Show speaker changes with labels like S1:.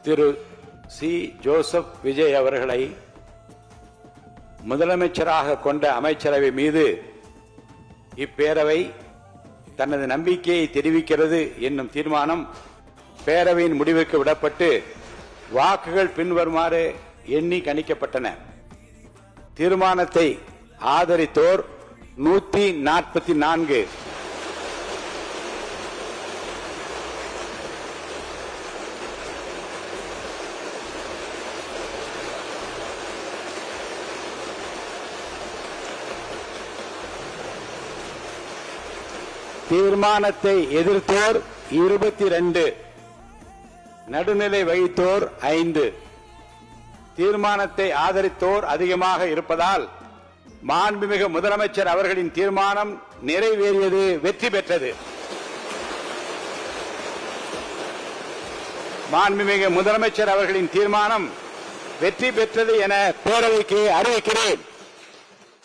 S1: திரு C. Joseph Vijay அவர்களை முதலமைச்சராக கொண்ட அமைச்சரவை மீது இப்பேரவை தனது நம்பிக்கையை தெரிவிக்கிறது என்னும் தீர்மானம் பேரவையின் முடிவுக்கு விடப்பட்டு வாக்குகள் பின்வருமாறு எண்ணி கணிக்கப்பட்டன. தீர்மானத்தை ஆதரித்தோர் 144, தீர்மானத்தை எதிர்த்தோர் 22, நடுநிலை வகித்தோர் 5. தீர்மானத்தை ஆதரித்தோர் அதிகமாக இருப்பதால் மாண்புமிகு முதலமைச்சர் அவர்களின் தீர்மானம் நிறைவேறியது, வெற்றி பெற்றது. மாண்புமிகு முதலமைச்சர் அவர்களின் தீர்மானம் வெற்றி பெற்றது என பேரவைக்கு அறிவிக்கிறேன்.